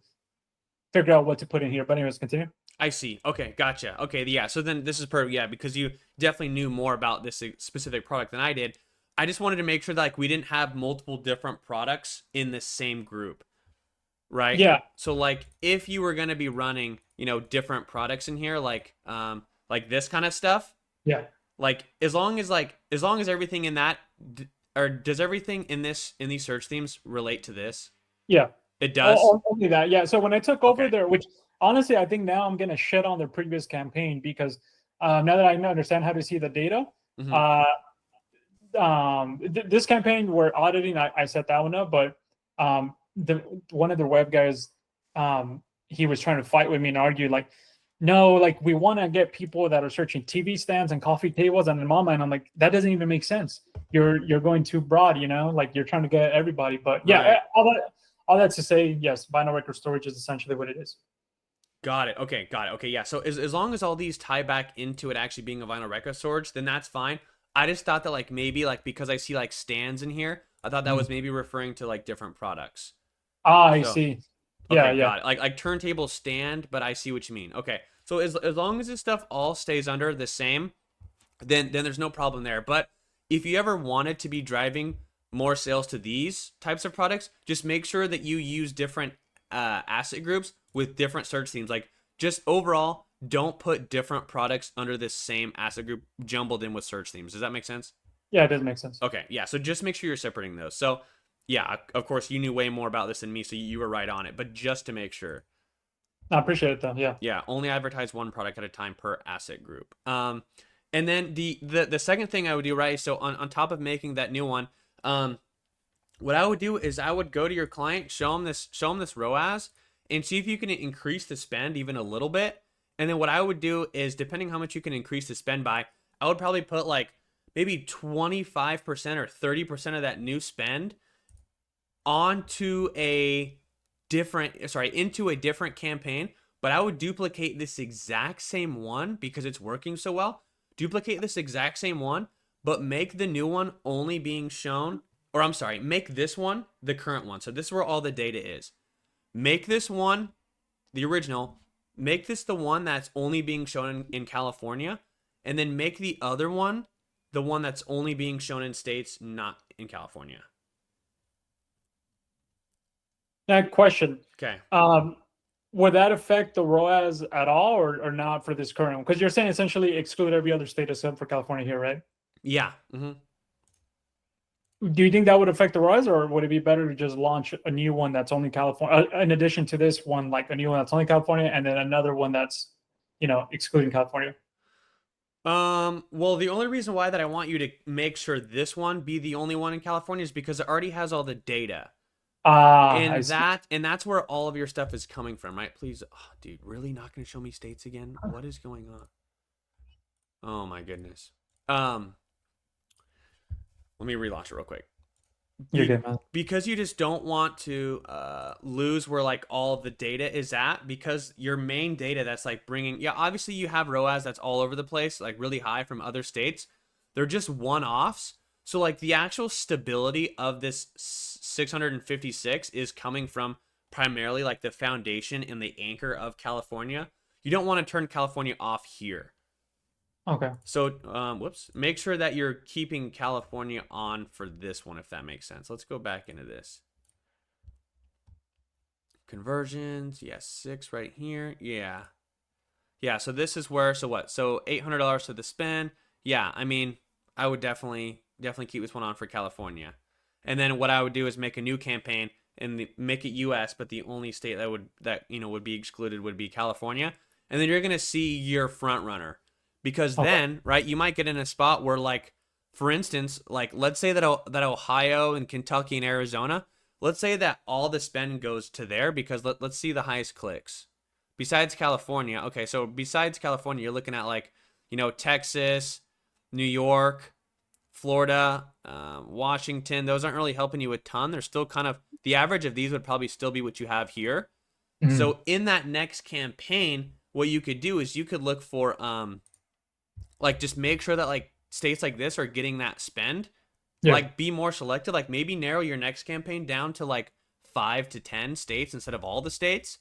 figure out what to put in here. But anyways, continue. I see. Okay, gotcha. Okay, yeah. So then this is perfect. Yeah, because you definitely knew more about this specific product than I did. I just wanted to make sure that like we didn't have multiple different products in the same group, right? Yeah, So like if you were gonna be running, different products in here, like this kind of stuff, yeah, like as long as everything in that or does everything in these search themes relate to this? yeah. It does. Only that. Yeah. So when I took over Okay. there, which honestly, I think now I'm gonna shit on their previous campaign because now that I understand how to see the data, Hmm. uh, this campaign we're auditing, I set that one up, but the one of the web guys, he was trying to fight with me and argue like, no, like we want to get people that are searching TV stands and coffee tables and in my mind, I'm like, that doesn't even make sense. You're going too broad, like you're trying to get everybody. But yeah, Right. all that to say, yes, vinyl record storage is essentially what it is. Got it. Okay, got it. Okay, yeah. So as long as all these tie back into it actually being a vinyl record storage, then that's fine. I just thought that like maybe like because I see like stands in here, I thought that Mhm. was maybe referring to like different products. I So see. Yeah, okay, yeah, got it. Like turntable stand, but I see what you mean. Okay. So as long as this stuff all stays under the same, then there's no problem there. But if you ever wanted to be driving more sales to these types of products, just make sure that you use different asset groups with different search themes. Like just overall, don't put different products under this same asset group jumbled in with search themes. Does that make sense? yeah. It does make sense. Okay, yeah. So just make sure you're separating those. So yeah, of course you knew way more about this than me, so you were right on it. But just to make sure, I appreciate it though. Yeah. yeah, only advertise one product at a time per asset group. And then the second thing I would do, right? So on top of making that new one, what I would do is I would go to your client, show them this ROAS, and see if you can increase the spend even a little bit. And then what I would do is, depending how much you can increase the spend by, I would probably put like maybe 25% or 30% of that new spend onto a into a different campaign, but I would duplicate this exact same one because it's working so well. Duplicate this exact same one, but make the new one only being shown, or I'm sorry, make this one the current one. So this is where all the data is. Make this one the original, make this the one that's only being shown in California, and then make the other one the one that's only being shown in states not in California. Now, question. Okay. Um, would that affect the ROAS at all, or not for this current one? Because you're saying essentially exclude every other state except for California here, right? Yeah. Mm-hmm. Do you think that would affect the ROAS, or would it be better to just launch a new one that's only California, in addition to this one, like a new one that's only California, and then another one that's, excluding California? Well, the only reason why that I want you to make sure this one be the only one in California is because it already has all the data. Ah, I And see. that's where all of your stuff is coming from, right? Please, oh, dude, really not going to show me states again? What is going on? Oh my goodness. Um, Let me relaunch it real quick. You're good, man. Because you just don't want to lose where like all of the data is at, because your main data that's like bringing, yeah, obviously you have ROAS that's all over the place, like really high from other states. They're just one-offs. So like the actual stability of this 656 is coming from primarily like the foundation and the anchor of California. You don't want to turn California off here. Okay. So, whoops. Make sure that you're keeping California on for this one, if that makes sense. Let's go back into this. Conversions, yes, 6 right here. Yeah, so this is where, so what? So $800 to the spend. Yeah, I mean, I would definitely keep this one on for California. And then what I would do is make a new campaign and make it US, but the only state would be excluded would be California. And then you're going to see your front runner. Because Okay. then, right, you might get in a spot where, like, for instance, like let's say that Ohio and Kentucky and Arizona, let's say that all the spend goes to there because let's see the highest clicks. Besides California, okay, so besides California, you're looking at like, Texas, New York, Florida, Washington. Those aren't really helping you a ton. They're still kind of the average of these would probably still be what you have here. Mhm. So in that next campaign, what you could do is you could look for like just make sure that like states like this are getting that spend. Yeah. Like be more selective. Like maybe narrow your next campaign down to like 5 to 10 states instead of all the states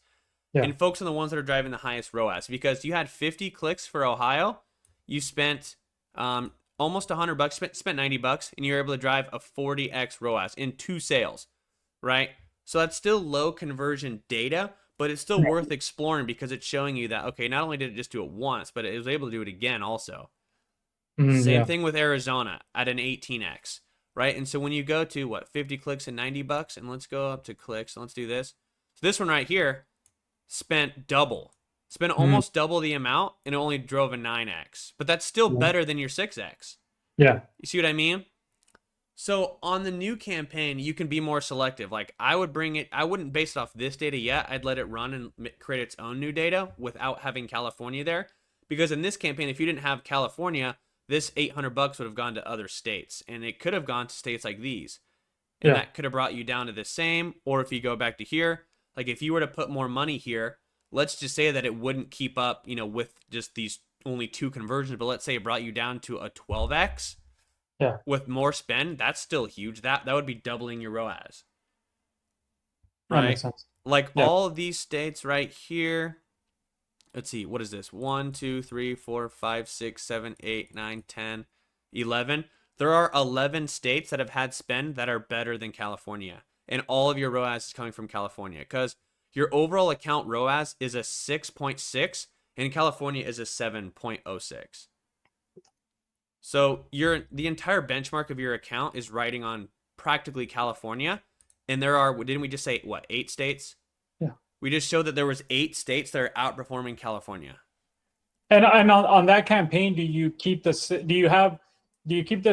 Yeah. and focus on the ones that are driving the highest ROAS because you had 50 clicks for Ohio. You spent almost $100, spent $90, and you're able to drive a 40x ROAS in 2 sales, right? So that's still low conversion data, but it's still worth exploring because it's showing you that, okay, not only did it just do it once, but it was able to do it again also. Mhm. Same Yeah. thing with Arizona at an 18x, right? And so when you go to what, 50 clicks and $90, and let's go up to clicks, and let's do this. So this one right here spent double, spent Mhm. almost double the amount, and it only drove a 9x. But that's still Yeah. better than your 6x. Yeah. You see what I mean? So on the new campaign, you can be more selective. Like I would bring it, I wouldn't base it off this data yet. I'd let it run and create its own new data without having California there. Because in this campaign, if you didn't have California, this $800 would have gone to other states, and it could have gone to states like these, and Yeah. that could have brought you down to the same. Or if you go back to here, like if you were to put more money here, let's just say that it wouldn't keep up, with just these only 2 conversions, but let's say it brought you down to a 12x Yeah. with more spend. That's still huge. That would be doubling your ROAS, That right? makes sense. Like Yeah. all of these states right here. Let's see, what is this? 1, 2, 3, 4, 5, 6, 7, 8, 9, 10, 11. There are 11 states that have had spend that are better than California. And all of your ROAS is coming from California because your overall account ROAS is a 6.6 and California is a 7.06. So the entire benchmark of your account is riding on practically California. And there are, didn't we just say what, 8 states? Yeah. We just showed that there was 8 states that are outperforming California. And on that campaign, do you keep the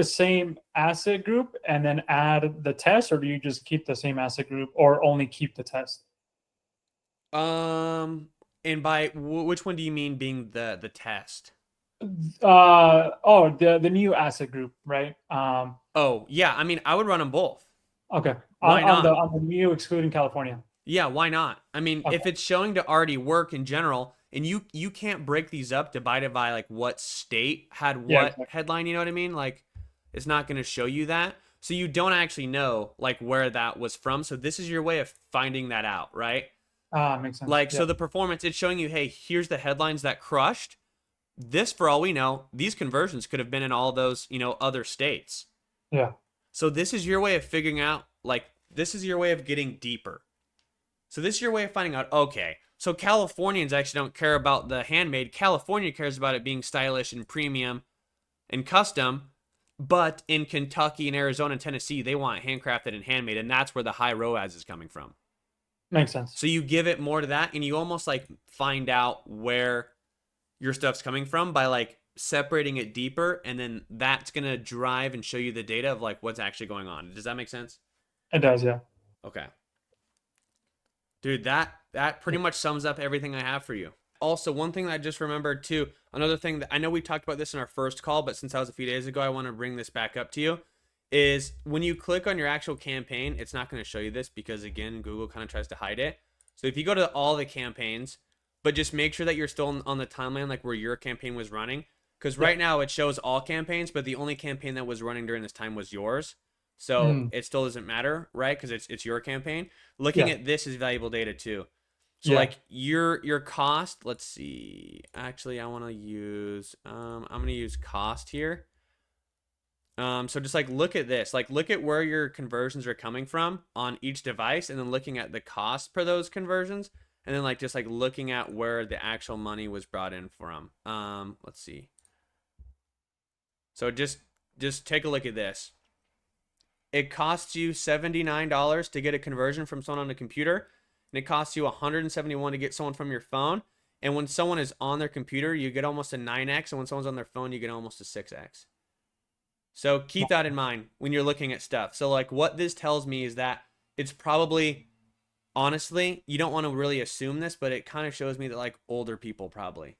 same asset group and then add the test, or do you just keep the same asset group or only keep the test? And by which one do you mean being the test? The new asset group, right? Oh, yeah. I mean, I would run them both. Okay. Why not? On the new excluding California. Yeah, why not? I mean, Okay. if it's showing to already work in general, and you can't break these up divided by like what state had Yeah, what exactly. headline, you know what I mean? Like it's not going to show you that. So you don't actually know like where that was from. So this is your way of finding that out, right? Makes sense. Like Yeah. so the performance it's showing you, hey, here's the headlines that crushed. This for all we know, these conversions could have been in all those, other states. Yeah. So this is your way of figuring out like this is your way of getting deeper. So this is your way of finding out, okay, so Californians actually don't care about the handmade. California cares about it being stylish and premium and custom. But in Kentucky and Arizona and Tennessee, they want handcrafted and handmade. And that's where the high ROAS is coming from. Makes sense. So you give it more to that and you almost like find out where your stuff's coming from by like separating it deeper. And then that's going to drive and show you the data of like what's actually going on. Does that make sense? It does. Yeah. Okay. Dude, that pretty much sums up everything I have for you. Also, one thing that I just remembered too, another thing that I know we talked about this in our first call, but since that was a few days ago, I want to bring this back up to you. Is when you click on your actual campaign, it's not going to show you this because again, Google kind of tries to hide it. So if you go to all the campaigns, but just make sure that you're still on the timeline like where your campaign was running, because Yeah. right now it shows all campaigns, but the only campaign that was running during this time was yours. So Mm. it still doesn't matter, right? Because it's your campaign. Looking Yeah. at this is valuable data too. So Yeah. like your cost, let's see. Actually, I want to use I'm going to use cost here. So just like look at this, like look at where your conversions are coming from on each device, and then looking at the cost per those conversions, and then like just like looking at where the actual money was brought in from. Let's see. So just take a look at this. It costs you $79 to get a conversion from someone on a computer, and it costs you $171 to get someone from your phone. And when someone is on their computer, you get almost a 9x, and when someone's on their phone, you get almost a 6x. So keep that in mind when you're looking at stuff. So like what this tells me is that it's probably, honestly, you don't want to really assume this, but it kind of shows me that like older people probably.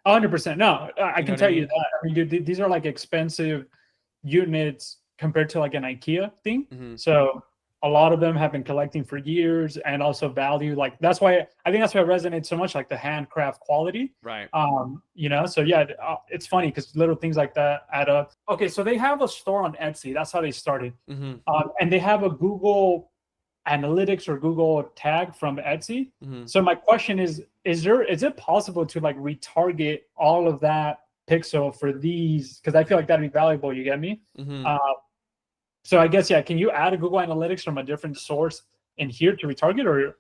100%. No, I You know can what I tell you mean? that. I mean, dude, these are like expensive units compared to like an IKEA thing. Mm-hmm. So a lot of them have been collecting for years and also value. Like that's why I think that's why it resonates so much, like the handcraft quality. Right. So yeah, it's funny because little things like that add up. Okay, so they have a store on Etsy. That's how they started. Mm-hmm. And they have a Google Analytics or Google tag from Etsy. Mm-hmm. So my question is it possible to like retarget all of that pixel for these? Because I feel like that'd be valuable. You get me? Mm-hmm. So I guess, yeah, can you add a Google Analytics from a different source in here to retarget, or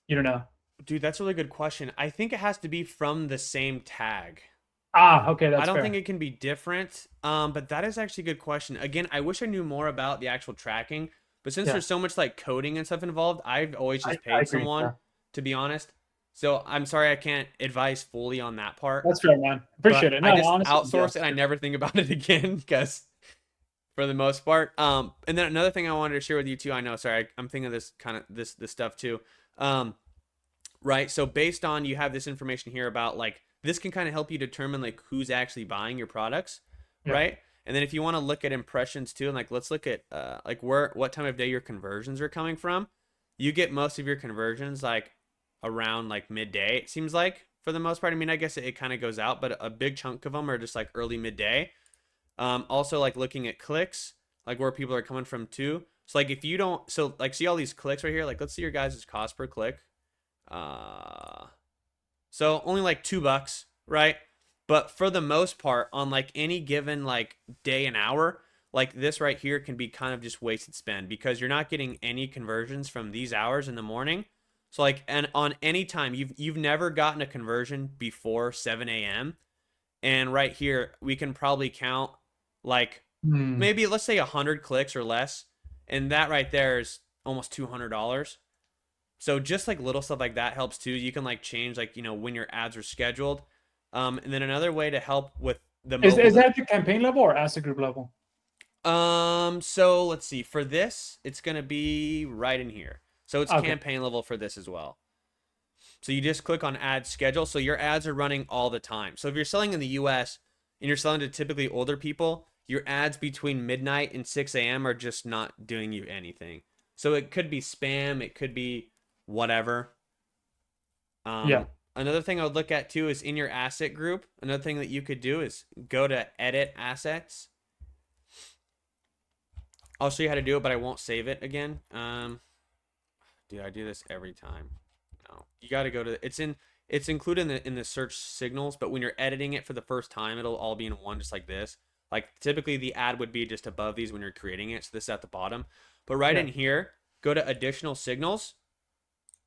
you don't know? Dude, that's a really good question. I think it has to be from the same tag. Okay, I that's don't fair. think it can be different. But that is actually a good question. Again, I wish I knew more about the actual tracking, but since Yeah, there's so much like coding and stuff involved, I've always I, just I paid agree. someone, Yeah, to be honest. So I'm sorry I can't advise fully on that part, that's fair, man. but Appreciate it. I No, just honestly, yeah. outsource and I never think about it again because for the most part. And then another thing I wanted to share with you too. I know, sorry, I'm thinking of this kind of this stuff too. Um, right. So based on you have this information here about like this can kind of help you determine like who's actually buying your products, Yeah. right? And then if you want to look at impressions too, and like let's look at like what time of day your conversions are coming from. You get most of your conversions like around like midday. It seems like for the most part. I mean, I guess it kind of goes out, but a big chunk of them are just like early midday. Also, like looking at clicks, like where people are coming from too. So like if you don't, so like see all these clicks right here. Like let's see your guys' cost per click. Uh, so only like $2, right? But for the most part, on like any given like day and hour, like this right here can be kind of just wasted spend because you're not getting any conversions from these hours in the morning. So like and on any time you've never gotten a conversion before 7 a.m. And right here we can probably count like Hmm. maybe let's say 100 clicks or less, and that right there is almost $200. So just like little stuff like that helps too. You can like change like when your ads are scheduled. And then another way to help with the Is mobile. that the campaign level or asset group level? So let's see. For this, it's gonna be right in here. So it's Okay. campaign level for this as well. So you just click on ad schedule. So your ads are running all the time. So if you're selling in the US and you're selling to typically older people, your ads between midnight and 6 a.m. are just not doing you anything. So it could be spam, it could be whatever. Yeah. Another thing I would look at too is in your asset group. Another thing that you could do is go to edit assets. I'll show you how to do it, but I won't save it again. Dude, I do this every time. No, you got to go to it's included in the search signals, but when you're editing it for the first time, it'll all be in one just like this. Like typically the ad would be just above these when you're creating it, so this is at the bottom. But right Yeah. in here, go to additional signals,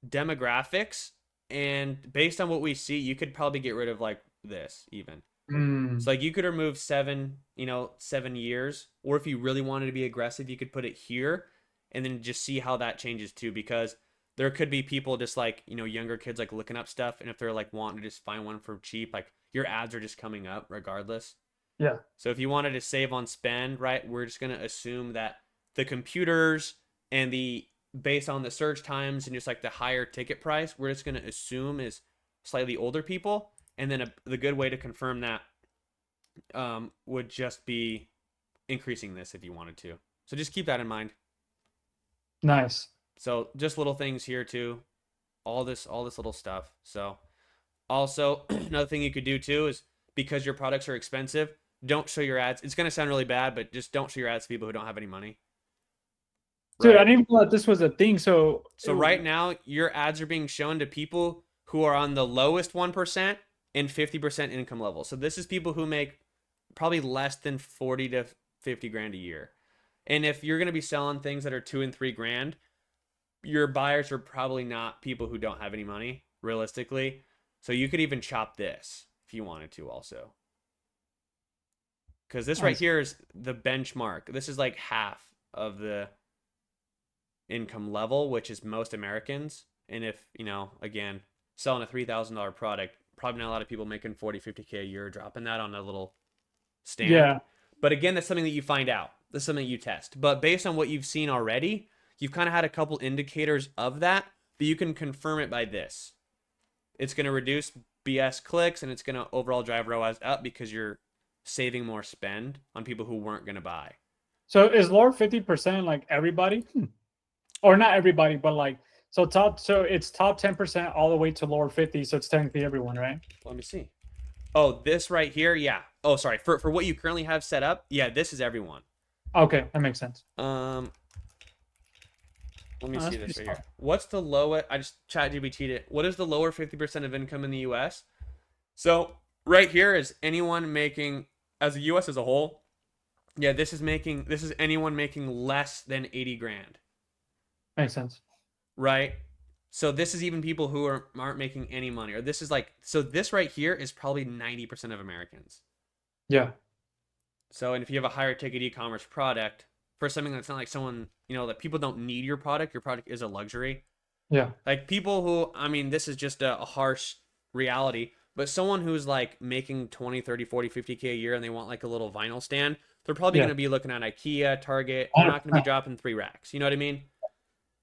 demographics, and based on what we see, you could probably get rid of like this even. Hmm. So like you could remove 7 years, or if you really wanted to be aggressive, you could put it here and then just see how that changes too, because there could be people just like, younger kids like looking up stuff, and if they're like wanting to just find one for cheap, like your ads are just coming up regardless. Yeah. So if you wanted to save on spend, right, we're just going to assume that the computers and the based on the search times and just like the higher ticket price, we're just going to assume is slightly older people. And then the good way to confirm that would just be increasing this if you wanted to. So just keep that in mind. Nice. So just little things here too. All this little stuff. So also another thing you could do too is because your products are expensive, don't show your ads. It's gonna sound really bad, but just don't show your ads to people who don't have any money. Dude, I Right. didn't even know that this was a thing. So, So right now your ads are being shown to people who are on the lowest 1% and 50% income level. So this is people who make probably less than 40 to 50 grand a year. And if you're going to be selling things that are 2 and 3 grand, your buyers are probably not people who don't have any money, realistically. So you could even chop this if you wanted to also. Because this I right see. here is the benchmark. This is like half of the income level, which is most Americans. And if, again, selling a $3,000 product, probably not a lot of people making 40, 50K a year dropping that on a little stand. Yeah. But again, that's something that you find out. That's something you test. But based on what you've seen already, you've kind of had a couple indicators of that, but you can confirm it by this. It's going to reduce BS clicks and it's going to overall drive ROAS up because you're saving more spend on people who weren't going to buy. So is lower 50% like everybody? Or not everybody, but like so it's top 10% all the way to lower 50, so it's technically everyone, right? Let me see. Oh, this right here, yeah. Oh, sorry. For what you currently have set up, yeah, this is everyone. Okay, that makes sense. Let me Oh, that's see pretty this right smart. here. What's the lowest? I just chat GBT'd it. What is the lower 50% of income in the US? So right here is anyone making, as the US as a whole, yeah, this is anyone making less than 80 grand, Makes sense. right? So this is even people who aren't making any money. Or this is like, so this right here is probably 90% of Americans. Yeah. So, and if you have a higher ticket e-commerce product for something that's not like someone, that people don't need your product is a luxury. Yeah. Like people who, I mean, this is just a harsh reality, but someone who's like making 20, 30, 40, 50K a year and they want like a little vinyl stand, they're probably going Yeah. to be looking at IKEA, Target. They're not going to be 100%. dropping 3 racks. You know what I mean?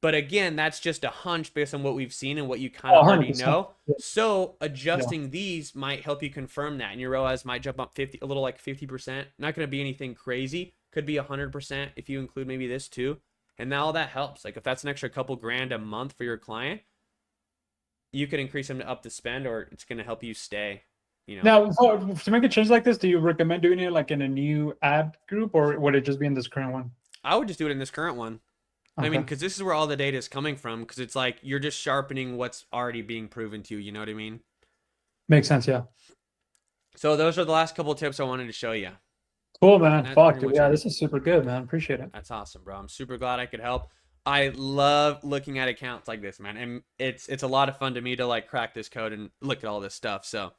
But again, that's just a hunch based on what we've seen and what you kind Oh, of already 100%. know. Yeah. So Yeah. adjusting these might help you confirm that, and your ROAS might jump up 50, a little like 50%. Not going to be anything crazy. Could be 100% if you include maybe this too. And now all that helps. Like if that's an extra couple grand a month for your client, you can increase them to up the spend, or it's going to help you stay. Now, to make a change like this, do you recommend doing it like in a new ad group, or would it just be in this current one? I would just do it in this current one. I mean, Okay. because this is where all the data is coming from. Because it's like you're just sharpening what's already being proven to you. You know what I mean? Makes sense. Yeah. So those are the last couple of tips I wanted to show you. Cool, man. That's Fuck, pretty dude. much Yeah, it. this is super good, man. Appreciate it. That's awesome, bro. I'm super glad I could help. I love looking at accounts like this, man, and it's a lot of fun to me to like crack this code and look at all this stuff. So